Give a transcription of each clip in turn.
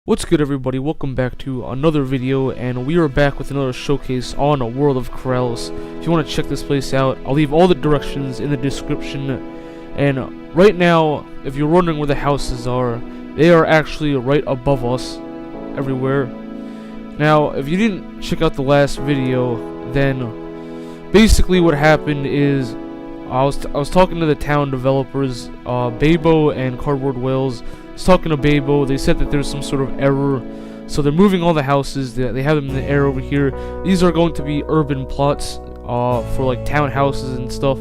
What's good, everybody? Welcome back to another video, and we are back with another showcase on a World of Corrals. If you want to check this place out, I'll leave all the directions in the description. And right now, if you're wondering where the houses are, they are actually right above us everywhere. Now, if you didn't check out the last video, then basically what happened is I was talking to the town developers, Babo and Cardboard Whales. I was talking to Babo. They said that there's some sort of error, so they're moving all the houses. They have them in the air over here. These are going to be urban plots for like townhouses and stuff.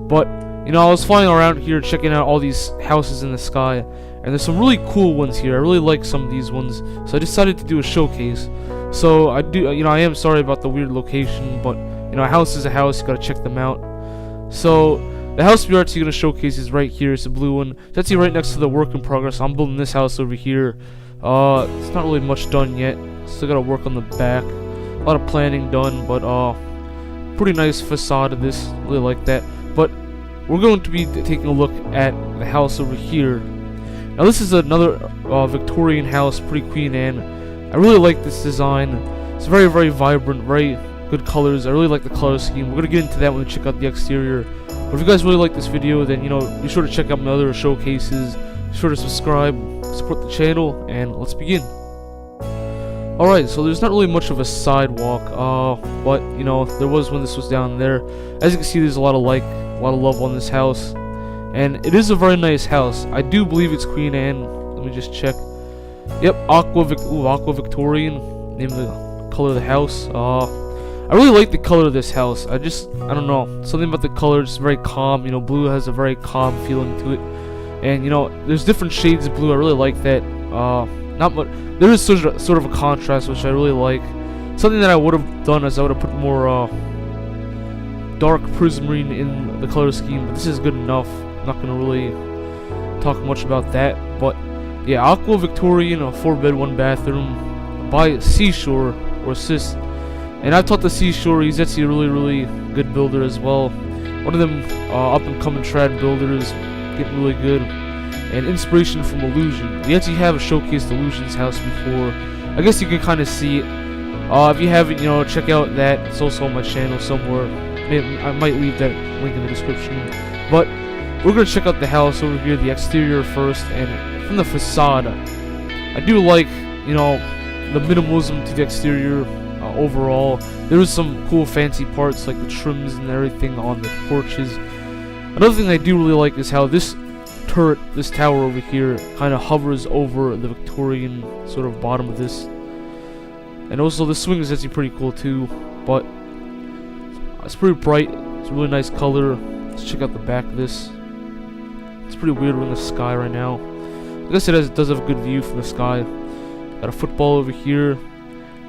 But you know, I was flying around here checking out all these houses in the sky, and there's some really cool ones here. I really like some of these ones, so I decided to do a showcase. So I am sorry about the weird location, but you know, a house is a house. You gotta check them out. So the house we are actually going to showcase is right here. It's a blue one. It's actually right next to the work in progress. I'm building this house over here. It's not really much done yet. Still got to work on the back. A lot of planning done, but pretty nice facade of this. Really like that. But we're going to be taking a look at the house over here. Now this is another Victorian house, pretty Queen Anne. I really like this design. It's very, very vibrant, very good colors. I really like the color scheme. We're gonna get into that when we check out the exterior. But if you guys really like this video, then be sure to check out my other showcases. Be sure to subscribe, support the channel, and let's begin. Alright, so there's not really much of a sidewalk, but there was when this was down there. As you can see, there's a lot of love on this house, and it is a very nice house. I do believe it's Queen Anne. Let me just check. Yep, aqua Victorian. Name of the color of the house. I really like the color of this house. I don't know, something about the color is very calm. Blue has a very calm feeling to it, and there's different shades of blue. I really like that. Not much. There is sort of a contrast, which I really like. Something that I would have done is I would have put more dark prismarine in the color scheme, but this is good enough. I'm not gonna really talk much about that, but yeah, aqua Victorian, a 4-bed 1-bathroom by Cishore or Sis. And I've taught the Cishore. He's actually a really, really good builder as well. One of them up-and-coming trad builders, getting really good. And inspiration from Illusion. We actually have showcased Illusion's house before. I guess you can kind of see it. If you haven't, check out that. It's also on my channel somewhere. I might leave that link in the description. But we're going to check out the house over here, the exterior first. And from the facade, I do like, the minimalism to the exterior. Overall, there was some cool fancy parts like the trims and everything on the porches. Another thing I do really like is how this turret, this tower over here, kind of hovers over the Victorian sort of bottom of this. And also the swing is actually pretty cool too, but it's pretty bright. It's a really nice color. Let's check out the back of this. It's pretty weird. We're in the sky right now. I guess it does have a good view from the sky. Got a football over here.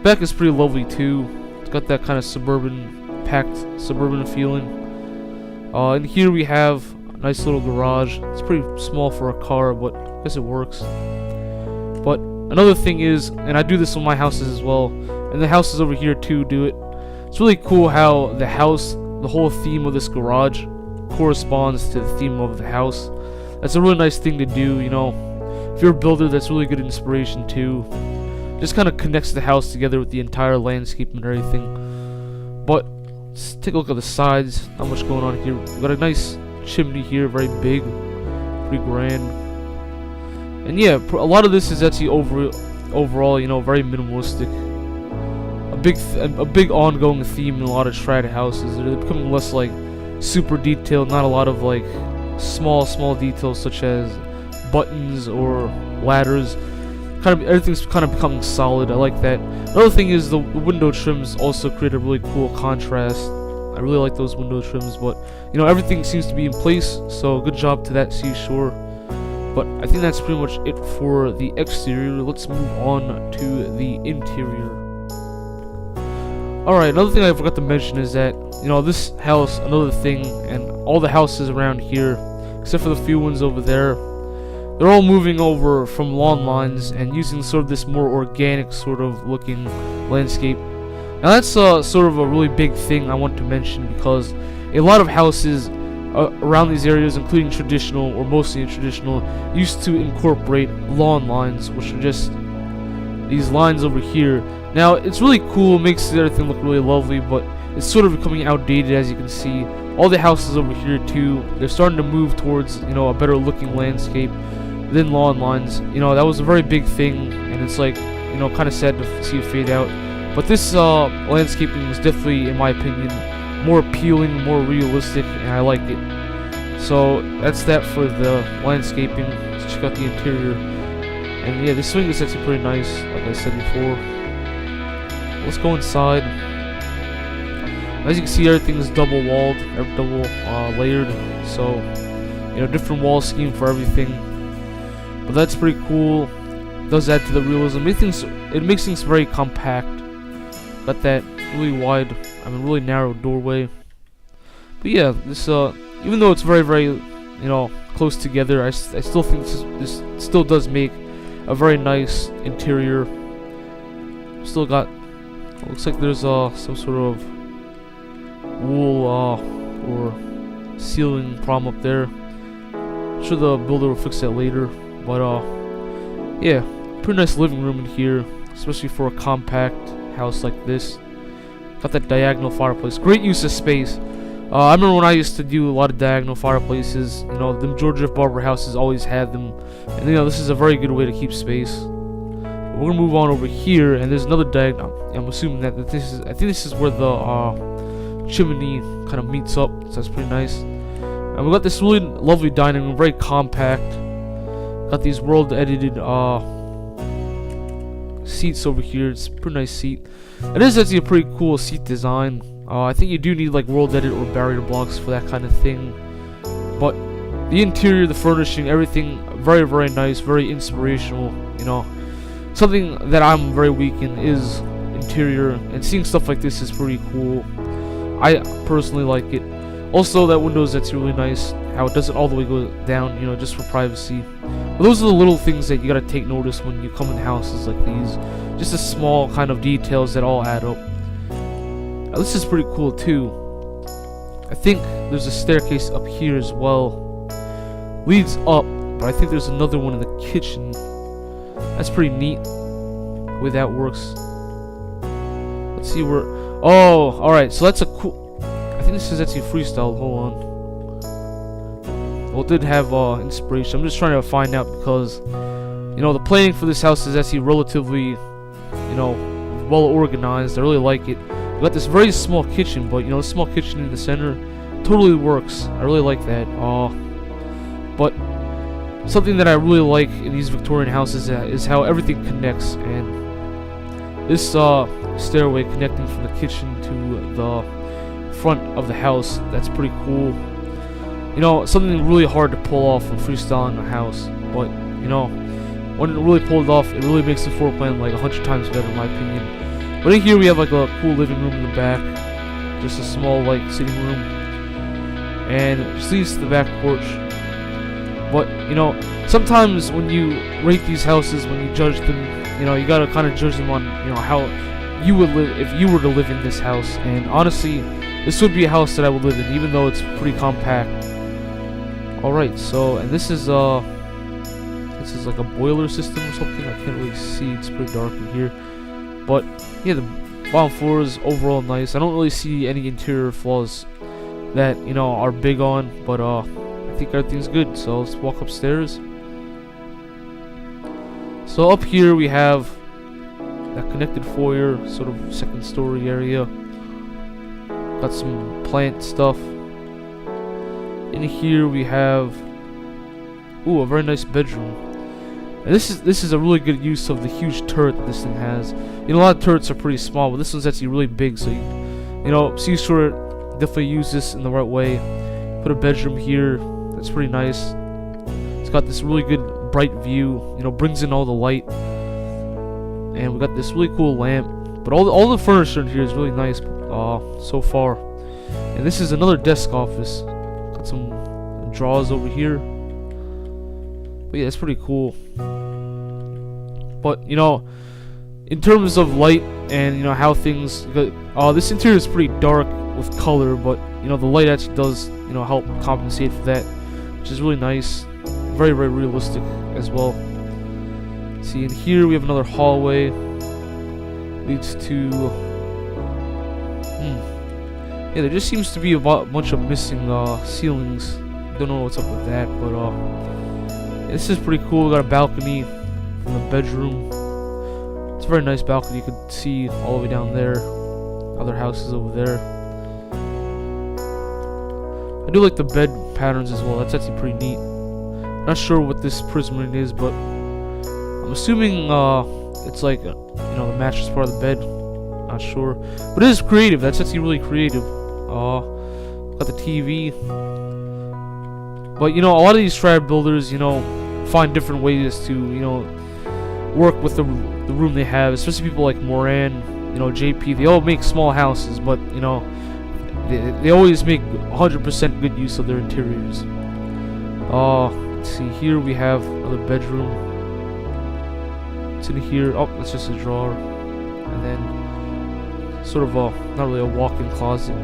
Back is pretty lovely too. It's got that kind of packed suburban feeling. And here we have a nice little garage. It's pretty small for a car, but I guess it works. But another thing is, and I do this on my houses as well, and the houses over here too do it. It's really cool how the whole theme of this garage corresponds to the theme of the house. That's a really nice thing to do, If you're a builder, that's really good inspiration too. Just kind of connects the house together with the entire landscape and everything. But let's take a look at the sides. Not much going on here. We've got a nice chimney here, very big, pretty grand. And yeah, a lot of this is actually overall, very minimalistic. A big ongoing theme in a lot of trad houses. They're becoming less like super detailed. Not a lot of like small details such as buttons or ladders. Everything's kind of becoming solid. I like that. Another thing is the window trims also create a really cool contrast. I really like those window trims, but everything seems to be in place, so good job to that Cishore. But I think that's pretty much it for the exterior. Let's move on to the interior. Alright, another thing I forgot to mention is that this house, another thing, and all the houses around here, except for the few ones over there, they're all moving over from lawn lines and using sort of this more organic sort of looking landscape. Now that's sort of a really big thing I want to mention, because a lot of houses around these areas, including traditional or mostly traditional, used to incorporate lawn lines, which are just these lines over here. Now it's really cool, makes everything look really lovely, but it's sort of becoming outdated, as you can see. All the houses over here too, they're starting to move towards, you know, a better looking landscape than lawn lines. You know, that was a very big thing, and it's like, you know, kind of sad to see it fade out. But this landscaping is definitely, in my opinion, more appealing, more realistic, and I like it. So that's that for the landscaping. Let's check out the interior. And yeah, this swing is actually pretty nice, like I said before. Let's go inside. As you can see, everything's double walled, double layered. So, you know, different wall scheme for everything. But that's pretty cool. It does add to the realism. It makes things very compact. Got that really wide, really narrow doorway. But yeah, this even though it's very, very, you know, close together, I still think this still does make a very nice interior. Still got, looks like there's some sort of wool or ceiling problem up there. I'm sure the builder will fix that later. But yeah, pretty nice living room in here, especially for a compact house like this. Got that diagonal fireplace. Great use of space. I remember when I used to do a lot of diagonal fireplaces. You know, them Georgia Barber houses always had them, and you know, this is a very good way to keep space. But we're gonna move on over here, and there's another diagonal. I'm assuming that this is. I think this is where the chimney kind of meets up. So that's pretty nice. And we got this really lovely dining room, very compact. Got these world edited seats over here. It's a pretty nice seat. It is actually a pretty cool seat design. I think you do need like world edit or barrier blocks for that kind of thing. But the interior, the furnishing, everything, very, very nice, very inspirational. You know, something that I'm very weak in is interior, and seeing stuff like this is pretty cool. I personally like it. Also, that windows, that's really nice. How it doesn't all the way go down, you know, just for privacy. But those are the little things that you gotta take notice when you come in houses like these. Just the small kind of details that all add up. Now, this is pretty cool too. I think there's a staircase up here as well. Leads up, but I think there's another one in the kitchen. That's pretty neat, the way that works. Let's see where. Oh, alright, so that's a cool. I think this is actually freestyle. Hold on. Well, it did have inspiration. I'm just trying to find out because, you know, the planning for this house is actually relatively, you know, well organized. I really like it. We got this very small kitchen, but you know, the small kitchen in the center totally works. I really like that. But something that I really like in these Victorian houses is how everything connects, and this stairway connecting from the kitchen to the front of the house, that's pretty cool. You know, something really hard to pull off when freestyling a house, but you know, when it really pulled off, it really makes the floor plan like 100 times better, in my opinion. But in here we have like a cool living room in the back, just a small like sitting room, and it just leads to the back porch. But you know, sometimes when you rate these houses, when you judge them, you know, you gotta kind of judge them on, you know, how you would live if you were to live in this house. And honestly, this would be a house that I would live in, even though it's pretty compact. Alright, so, and this is like a boiler system or something. I can't really see, it's pretty dark in here. But yeah, the bottom floor is overall nice. I don't really see any interior flaws that, you know, are big on, but I think everything's good. So let's walk upstairs. So up here we have that connected foyer, sort of second story area. Got some plant stuff. In here we have, ooh, a very nice bedroom. And this is a really good use of the huge turret that this thing has. You know, a lot of turrets are pretty small, but this one's actually really big. So you know, cishore definitely use this in the right way. Put a bedroom here. That's pretty nice. It's got this really good bright view. You know, brings in all the light. And we got this really cool lamp. But all the furniture in here is really nice so far. And this is another desk office. Got some drawers over here. But yeah, it's pretty cool. But you know, in terms of light and you know how things, this interior is pretty dark with color, but you know the light actually does, you know, help compensate for that, which is really nice. Very, very realistic as well. See, in here we have another hallway. Leads to... Yeah, there just seems to be a bunch of missing ceilings. Don't know what's up with that, but this is pretty cool. We got a balcony from the bedroom. It's a very nice balcony. You could see all the way down there. Other houses over there. I do like the bed patterns as well. That's actually pretty neat. Not sure what this prism ring is, but I'm assuming it's like the mattress part of the bed. Not sure, but it is creative. That's actually really creative. Got the TV. But a lot of these trad builders, find different ways to work with the room they have. Especially people like Moran, JP. They all make small houses, but they always make 100% good use of their interiors. Let's see. Here we have another bedroom. It's in here. Oh, that's just a drawer, and then sort of not really a walk-in closet,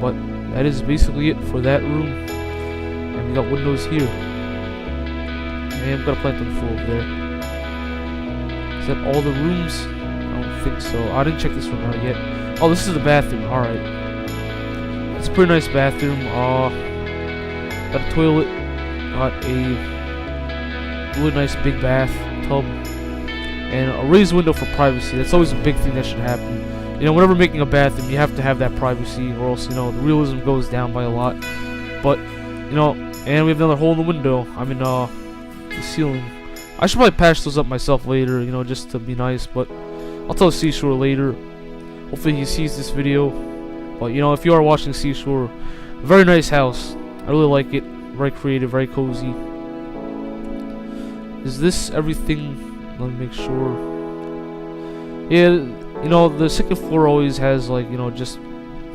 but that is basically it for that room. And we got windows here. And we've got a plant on the floor over there. Is that all the rooms? I don't think so. I didn't check this room out yet. Oh, this is the bathroom. Alright. It's a pretty nice bathroom. Got a toilet. Got a really nice big bath tub. And a raised window for privacy. That's always a big thing that should happen. Whenever making a bathroom, you have to have that privacy, or else, the realism goes down by a lot. But, and we have another hole in the window. I mean, the ceiling. I should probably patch those up myself later, just to be nice. But I'll tell Cishore later. Hopefully he sees this video. But, if you are watching Cishore, a very nice house. I really like it. Very creative, very cozy. Is this everything? Let me make sure. Yeah, the second floor always has, just...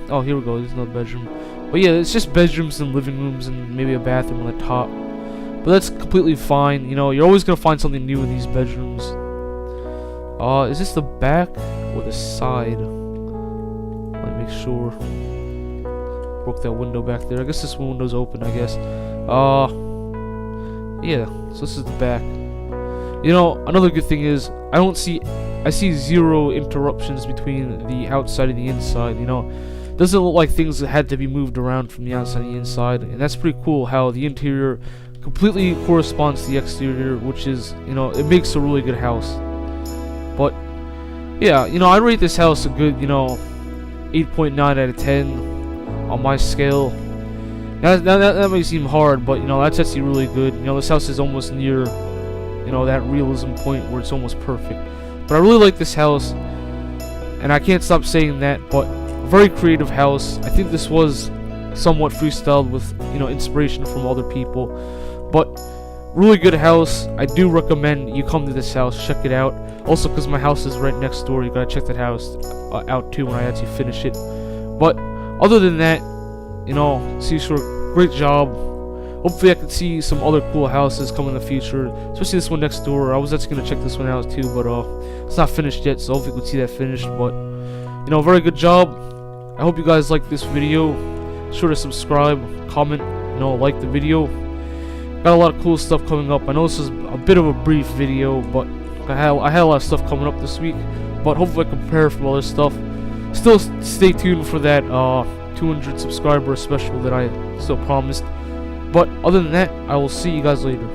Oh, here we go. There's another bedroom. But yeah, it's just bedrooms and living rooms and maybe a bathroom on the top. But that's completely fine. You're always going to find something new in these bedrooms. Is this the back or the side? Let me make sure. Broke that window back there. I guess this window's open, I guess. Yeah, so this is the back. Another good thing is I see zero interruptions between the outside and the inside. Doesn't look like things that had to be moved around from the outside and the inside, and that's pretty cool how the interior completely corresponds to the exterior, which is, it makes a really good house. But yeah, I rate this house a good, 8.9 out of 10 on my scale. That may seem hard, but that's actually really good. This house is almost near that realism point where it's almost perfect. But I really like this house, and I can't stop saying that. But a very creative house. I think this was somewhat freestyled with inspiration from other people, but really good house. I do recommend you come to this house, check it out. Also, because my house is right next door, you gotta check that house out too when I actually finish it. But other than that, Cishore, great job. Hopefully I can see some other cool houses come in the future, especially this one next door. I was actually going to check this one out too, but it's not finished yet, so hopefully we can see that finished. But, very good job. I hope you guys like this video. Be sure to subscribe, comment, like the video. Got a lot of cool stuff coming up. I know this is a bit of a brief video, but I had a lot of stuff coming up this week. But hopefully I can prepare for other stuff. Still stay tuned for that 200 subscriber special that I still promised. But other than that, I will see you guys later.